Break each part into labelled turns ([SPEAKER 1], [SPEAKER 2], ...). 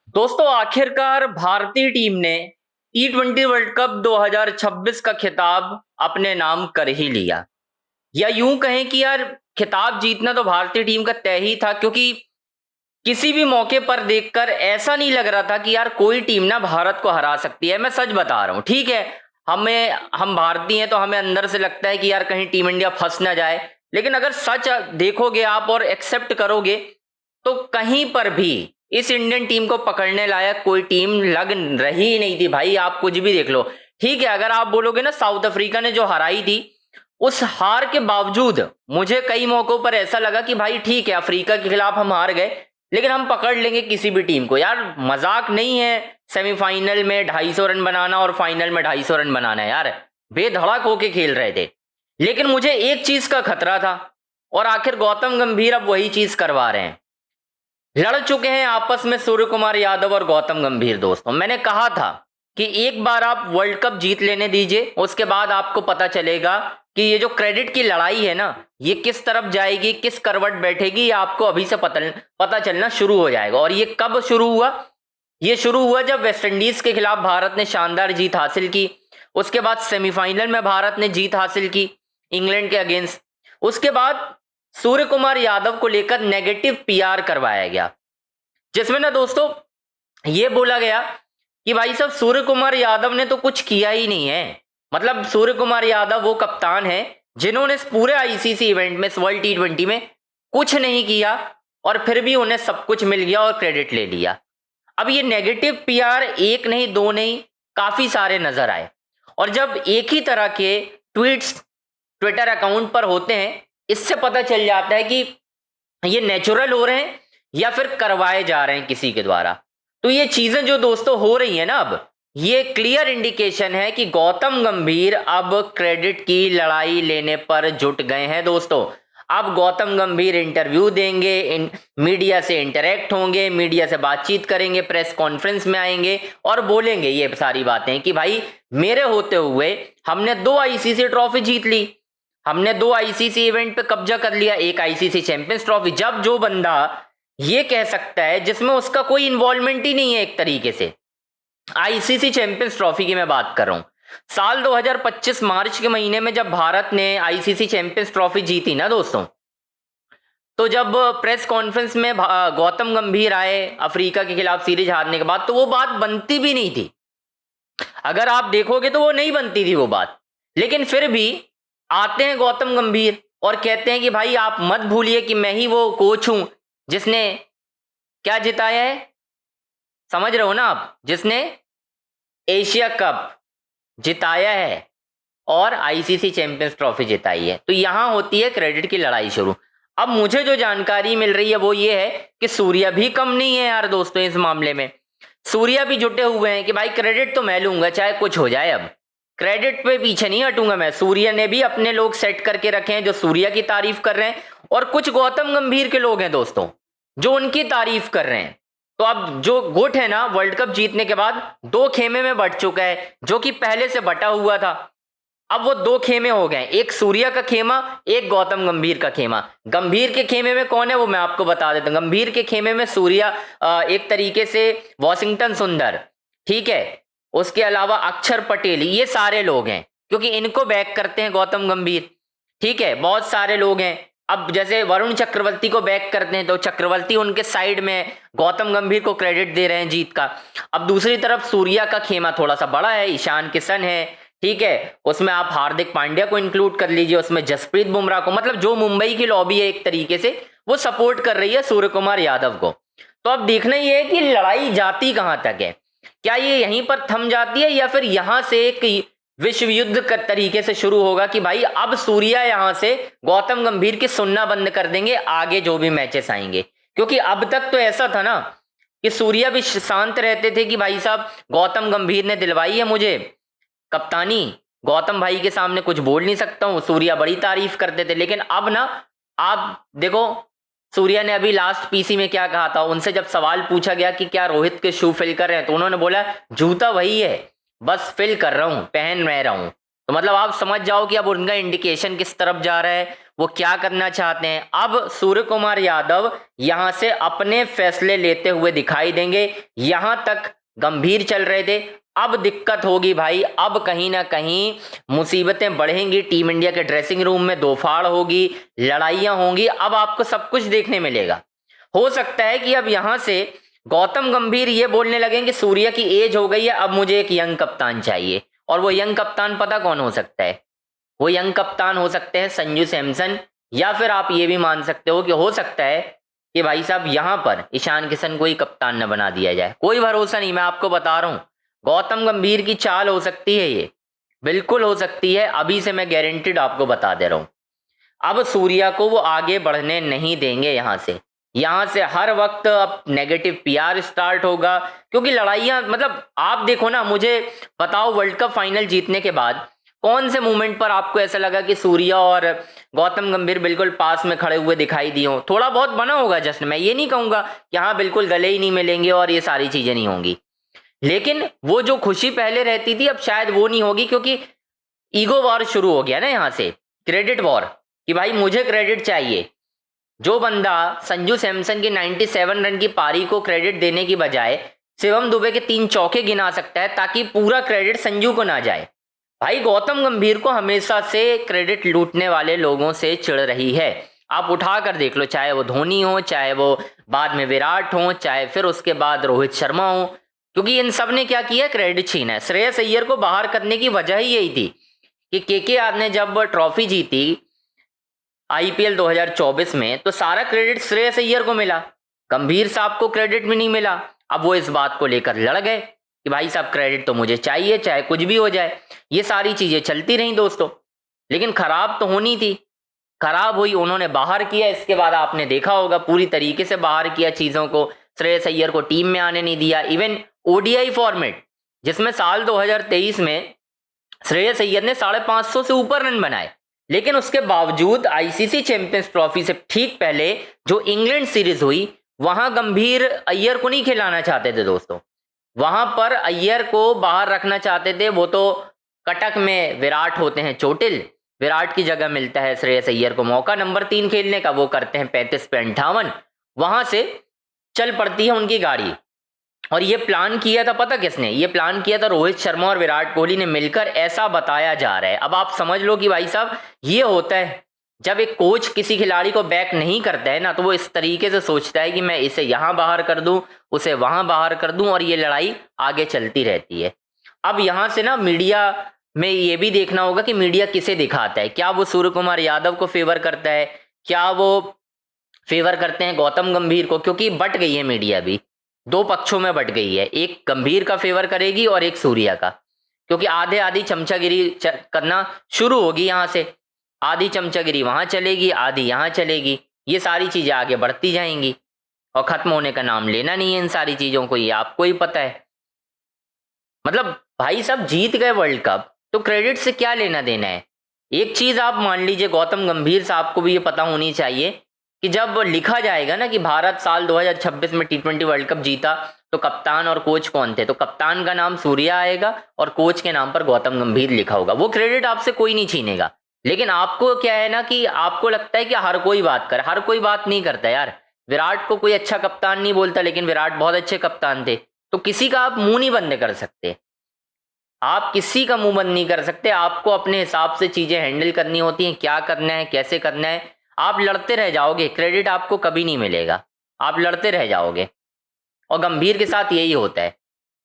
[SPEAKER 1] दोस्तों आखिरकार भारतीय टीम ने T20 वर्ल्ड कप 2026 का खिताब अपने नाम कर ही लिया। या यूं कहें कि यार खिताब जीतना तो भारतीय टीम का तय ही था, क्योंकि किसी भी मौके पर देखकर ऐसा नहीं लग रहा था कि यार कोई टीम ना भारत को हरा सकती है। मैं सच बता रहा हूं, ठीक है, हम भारतीय हैं तो हमें अंदर से लगता है कि यार कहीं टीम इंडिया फंस ना जाए, लेकिन अगर सच देखोगे आप और एक्सेप्ट करोगे तो कहीं पर भी इस इंडियन टीम को पकड़ने लायक कोई टीम लग रही ही नहीं थी भाई। आप कुछ भी देख लो, ठीक है, अगर आप बोलोगे ना साउथ अफ्रीका ने जो हराई थी, उस हार के बावजूद मुझे कई मौकों पर ऐसा लगा कि भाई ठीक है, अफ्रीका के खिलाफ हम हार गए लेकिन हम पकड़ लेंगे किसी भी टीम को। यार मजाक नहीं है सेमीफाइनल में 250 रन बनाना और फाइनल में 250 रन बनाना। यार बेधड़क होके खेल रहे थे, लेकिन मुझे एक चीज का खतरा था और आखिर गौतम गंभीर अब वही चीज करवा रहे हैं। लड़ चुके हैं आपस में सूर्य कुमार यादव और गौतम गंभीर। दोस्तों मैंने कहा था कि एक बार आप वर्ल्ड कप जीत लेने दीजिए, उसके बाद आपको पता चलेगा कि ये जो क्रेडिट की लड़ाई है ना, ये किस तरफ जाएगी, किस करवट बैठेगी, ये आपको अभी से पता चलना शुरू हो जाएगा। और ये कब शुरू हुआ? ये शुरू हुआ जब वेस्टइंडीज के खिलाफ भारत ने शानदार जीत हासिल की। उसके बाद सेमीफाइनल में भारत ने जीत हासिल की इंग्लैंड के अगेंस्ट। उसके बाद सूर्य कुमार यादव को लेकर नेगेटिव पीआर करवाया गया, जिसमें ना दोस्तों ये बोला गया कि भाई साहब सूर्य कुमार यादव ने तो कुछ किया ही नहीं है। मतलब सूर्य कुमार यादव वो कप्तान है जिन्होंने इस पूरे आईसीसी इवेंट में, इस वर्ल्ड T20 में कुछ नहीं किया और फिर भी उन्हें सब कुछ मिल गया और क्रेडिट ले लिया। अब ये नेगेटिव पीआर एक नहीं दो नहीं, काफी सारे नजर आए। और जब एक ही तरह के ट्वीट्स ट्विटर अकाउंट पर होते हैं, इससे पता चल जाता है कि ये नेचुरल हो रहे हैं या फिर करवाए जा रहे हैं किसी के द्वारा। तो ये चीजें जो दोस्तों हो रही है ना, अब ये क्लियर इंडिकेशन है कि गौतम गंभीर अब क्रेडिट की लड़ाई लेने पर जुट गए हैं। दोस्तों अब गौतम गंभीर इंटरव्यू देंगे, मीडिया से इंटरेक्ट होंगे, मीडिया से बातचीत करेंगे, प्रेस कॉन्फ्रेंस में आएंगे और बोलेंगे ये सारी बातें कि भाई मेरे होते हुए हमने 2 आईसीसी ट्रॉफी जीत ली, हमने 2 आईसीसी इवेंट पे कब्जा कर लिया, एक आईसीसी चैंपियंस ट्रॉफी। जब जो बंदा ये कह सकता है जिसमें उसका कोई इन्वॉल्वमेंट ही नहीं है एक तरीके से, आईसीसी चैंपियंस ट्रॉफी की मैं बात कर रहा हूं, साल 2025 मार्च के महीने में जब भारत ने आईसीसी चैंपियंस ट्रॉफी जीती ना दोस्तों, तो जब प्रेस कॉन्फ्रेंस में गौतम गंभीर आए अफ्रीका के खिलाफ सीरीज हारने के बाद, तो वो बात बनती भी नहीं थी। अगर आप देखोगे तो वो नहीं बनती थी वो बात, लेकिन फिर भी आते हैं गौतम गंभीर और कहते हैं कि भाई आप मत भूलिए कि मैं ही वो कोच हूं जिसने क्या जिताया है, समझ रहे हो ना आप, जिसने एशिया कप जिताया है और आईसीसी चैंपियंस ट्रॉफी जिताई है। तो यहां होती है क्रेडिट की लड़ाई शुरू। अब मुझे जो जानकारी मिल रही है वो ये है कि सूर्या भी कम नहीं है यार दोस्तों इस मामले में। सूर्या भी जुटे हुए हैं कि भाई क्रेडिट तो मैं लूंगा चाहे कुछ हो जाए, अब क्रेडिट पे पीछे नहीं हटूंगा मैं। सूर्या ने भी अपने लोग सेट करके रखे हैं जो सूर्या की तारीफ कर रहे हैं, और कुछ गौतम गंभीर के लोग हैं दोस्तों जो उनकी तारीफ कर रहे हैं। तो अब जो गुट है ना, वर्ल्ड कप जीतने के बाद 2 खेमे में बट चुका है, जो कि पहले से बटा हुआ था। अब वो 2 खेमे हो गए, एक सूर्या का खेमा, एक गौतम गंभीर का खेमा। गंभीर के खेमे में कौन है वो मैं आपको बता देता हूं। गंभीर के खेमे में सूर्या, एक तरीके से वॉशिंगटन सुंदर, ठीक है, उसके अलावा अक्षर पटेल, ये सारे लोग हैं क्योंकि इनको बैक करते हैं गौतम गंभीर, ठीक है। बहुत सारे लोग हैं, अब जैसे वरुण चक्रवर्ती को बैक करते हैं तो चक्रवर्ती उनके साइड में, गौतम गंभीर को क्रेडिट दे रहे हैं जीत का। अब दूसरी तरफ सूर्या का खेमा थोड़ा सा बड़ा है, ईशान किशन है, ठीक है, उसमें आप हार्दिक पांड्या को इंक्लूड कर लीजिए, उसमें जसप्रीत बुमराह को, मतलब जो मुंबई की लॉबी है एक तरीके से वो सपोर्ट कर रही है सूर्य कुमार यादव को। तो अब देखना ये है कि लड़ाई जाती कहां तक है, क्या ये यहीं पर थम जाती है या फिर यहां से एक विश्व युद्ध का तरीके से शुरू होगा कि भाई अब सूर्या यहां से गौतम गंभीर की सुनना बंद कर देंगे आगे जो भी मैचेस आएंगे। क्योंकि अब तक तो ऐसा था ना कि सूर्या भी शांत रहते थे कि भाई साहब गौतम गंभीर ने दिलवाई है मुझे कप्तानी, गौतम भाई के सामने कुछ बोल नहीं सकता हूं, सूर्या बड़ी तारीफ करते थे। लेकिन अब ना आप देखो, सूर्या ने अभी लास्ट पीसी में क्या कहा था, उनसे जब सवाल पूछा गया कि क्या रोहित के शू फिल कर रहे हैं, तो उन्होंने बोला जूता वही है, बस फिल कर रहा हूं, पहन रह रहा हूं। तो मतलब आप समझ जाओ कि अब उनका इंडिकेशन किस तरफ जा रहा है, वो क्या करना चाहते हैं। अब सूर्य कुमार यादव यहां से अपने फैसले लेते हुए दिखाई देंगे। यहां तक गंभीर चल रहे थे, अब दिक्कत होगी भाई, अब कहीं ना कहीं मुसीबतें बढ़ेंगी। टीम इंडिया के ड्रेसिंग रूम में दोफाड़ होगी, लड़ाइयां होंगी, अब आपको सब कुछ देखने मिलेगा। हो सकता है कि अब यहां से गौतम गंभीर ये बोलने लगे कि सूर्या की एज हो गई है, अब मुझे एक यंग कप्तान चाहिए। और वो यंग कप्तान पता कौन हो सकता है? वो यंग कप्तान हो सकते हैं संजू सैमसन, या फिर आप ये भी मान सकते हो कि हो सकता है कि भाई साहब यहां पर ईशान किशन को ही कप्तान न बना दिया जाए। कोई भरोसा नहीं, मैं आपको बता रहा हूं, गौतम गंभीर की चाल हो सकती है, ये बिल्कुल हो सकती है, अभी से मैं गारंटीड आपको बता दे रहा हूं। अब सूर्या को वो आगे बढ़ने नहीं देंगे यहां से हर वक्त अब नेगेटिव पीआर स्टार्ट होगा, क्योंकि लड़ाइयां, मतलब आप देखो ना, मुझे बताओ वर्ल्ड कप फाइनल जीतने के बाद कौन से मोमेंट पर आपको ऐसा लगा कि सूर्या और गौतम गंभीर बिल्कुल पास में खड़े हुए दिखाई दिए हो? थोड़ा बहुत बना होगा जश्न, मैं ये नहीं कहूंगा कि हाँ बिल्कुल गले ही नहीं मिलेंगे और ये सारी चीजें नहीं होंगी, लेकिन वो जो खुशी पहले रहती थी अब शायद वो नहीं होगी, क्योंकि ईगो वॉर शुरू हो गया ना यहां से, क्रेडिट वॉर, कि भाई मुझे क्रेडिट चाहिए। जो बंदा संजू सैमसन की 97 रन की पारी को क्रेडिट देने की बजाय शिवम दुबे के 3 चौके गिना सकता है ताकि पूरा क्रेडिट संजू को ना जाए, भाई गौतम गंभीर को हमेशा से क्रेडिट लूटने वाले लोगों से चिढ़ रही है। आप उठा कर देख लो, चाहे वो धोनी हो, चाहे वो बाद में विराट हो, चाहे फिर उसके बाद रोहित शर्मा हो, क्योंकि इन सब ने क्या किया? क्रेडिट छीना है। श्रेयस अय्यर को बाहर करने की वजह ही यही थी कि केकेआर ने जब ट्रॉफी जीती आईपीएल 2024 में, तो सारा क्रेडिट श्रेयस अय्यर को मिला, गंभीर साहब को क्रेडिट भी नहीं मिला। अब वो इस बात को लेकर लड़ गए कि भाई साहब क्रेडिट तो मुझे चाहिए, चाहे कुछ भी हो जाए। ये सारी चीजें चलती रहीं दोस्तों, लेकिन खराब तो होनी थी, खराब हुई, उन्होंने बाहर किया। इसके बाद आपने देखा होगा पूरी तरीके से बाहर किया चीजों को, श्रेयस अय्यर को टीम में आने नहीं दिया। इवन ओडीआई फॉर्मेट जिसमें साल 2023 में श्रेयस अय्यर ने 550 से ऊपर रन बनाए, लेकिन उसके बावजूद आईसीसी चैंपियंस ट्रॉफी से ठीक पहले जो इंग्लैंड सीरीज हुई, वहां गंभीर अय्यर को नहीं खिलाना चाहते थे दोस्तों, वहां पर अय्यर को बाहर रखना चाहते थे। वो तो कटक में विराट होते हैं चोटिल, विराट की जगह मिलता है श्रेयस अय्यर को मौका नंबर 3 खेलने का, वो करते हैं 35 पे 58, वहां से चल पड़ती है उनकी गाड़ी। और ये प्लान किया था, पता किसने ये प्लान किया था? रोहित शर्मा और विराट कोहली ने मिलकर, ऐसा बताया जा रहा है। अब आप समझ लो कि भाई साहब ये होता है जब एक कोच किसी खिलाड़ी को बैक नहीं करता है ना, तो वो इस तरीके से सोचता है कि मैं इसे यहां बाहर कर दूं, उसे वहां बाहर कर दूं, और ये लड़ाई आगे चलती रहती है। अब यहां से ना मीडिया में ये भी देखना होगा कि मीडिया किसे दिखाता है, क्या वो सूर्य कुमार यादव को फेवर करता है, क्या वो फेवर करते हैं गौतम गंभीर को, क्योंकि बट गई है मीडिया भी, 2 पक्षों में बट गई है, एक गंभीर का फेवर करेगी और एक सूर्या का, क्योंकि आधे आधी चमचागिरी करना शुरू होगी यहां से, आधी चमचागिरी वहां चलेगी, आधी यहां चलेगी, ये सारी चीजें आगे बढ़ती जाएंगी और खत्म होने का नाम लेना नहीं है इन सारी चीजों को, ये आपको ही पता है। मतलब भाई साहब जीत गए वर्ल्ड कप, तो क्रेडिट से क्या लेना देना है? एक चीज आप मान लीजिए, गौतम गंभीर साहब को भी ये पता होनी चाहिए कि जब लिखा जाएगा ना कि भारत साल 2026 में टी20 वर्ल्ड कप जीता, तो कप्तान और कोच कौन थे, तो कप्तान का नाम सूर्या आएगा और कोच के नाम पर गौतम गंभीर लिखा होगा। वो क्रेडिट आपसे कोई नहीं छीनेगा, लेकिन आपको क्या है ना कि आपको लगता है कि हर कोई बात करे, हर कोई बात नहीं करता यार। विराट को कोई अच्छा कप्तान नहीं बोलता, लेकिन विराट बहुत अच्छे कप्तान थे, तो किसी का आप मुंह नहीं बंद कर सकते, आप किसी का मुंह बंद नहीं कर सकते। आपको अपने हिसाब से चीजें हैंडल करनी होती हैं, क्या करना है, कैसे करना है। आप लड़ते रह जाओगे, क्रेडिट आपको कभी नहीं मिलेगा, आप लड़ते रह जाओगे। और गंभीर के साथ यही होता है,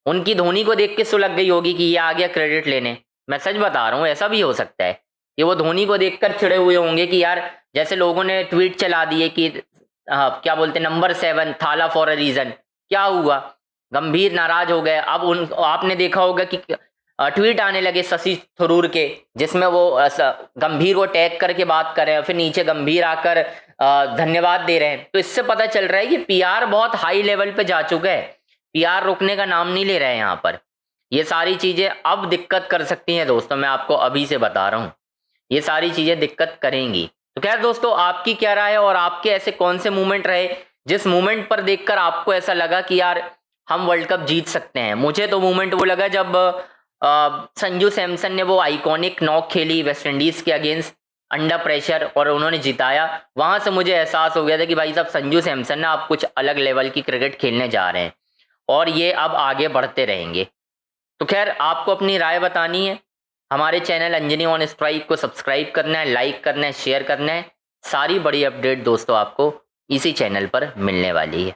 [SPEAKER 1] उनकी धोनी को देख के सुलग गई होगी कि ये आ गया क्रेडिट लेने। मैं सच बता रहा हूँ, ऐसा भी हो सकता है कि वो धोनी को देखकर चिड़े हुए होंगे कि यार, जैसे लोगों ने ट्वीट चला दिए कि क्या बोलते नंबर 7 थाला फॉर अ रीजन, क्या हुआ, गंभीर नाराज हो गए। अब उन आपने देखा होगा कि ट्वीट आने लगे शशि थरूर के, जिसमें वो गंभीर को टैग करके बात कर रहे हैं, फिर नीचे गंभीर आकर धन्यवाद दे रहे हैं। तो इससे पता चल रहा है कि पीआर बहुत हाई लेवल पे जा चुका है, पीआर रुकने का नाम नहीं ले रहे हैं यहाँ पर। ये सारी चीजें अब दिक्कत कर सकती हैं दोस्तों, मैं आपको अभी से बता रहा हूँ, ये सारी चीजें दिक्कत करेंगी। तो खैर दोस्तों, आपकी क्या राय है और आपके ऐसे कौन से मूवमेंट रहे जिस मूवमेंट पर देखकर आपको ऐसा लगा कि यार हम वर्ल्ड कप जीत सकते हैं? मुझे तो मूवमेंट वो लगा जब संजू सैमसन ने वो आइकॉनिक नॉक खेली वेस्ट इंडीज के अगेंस्ट अंडर प्रेशर और उन्होंने जिताया। वहां से मुझे एहसास हो गया था कि भाई साहब संजू सैमसन ना आप कुछ अलग लेवल की क्रिकेट खेलने जा रहे हैं और ये अब आगे बढ़ते रहेंगे। तो खैर आपको अपनी राय बतानी है। हमारे चैनल अंजनी ऑन स्ट्राइक को सब्सक्राइब करना है, लाइक करना है, शेयर करना है। सारी बड़ी अपडेट दोस्तों आपको इसी चैनल पर मिलने वाली है।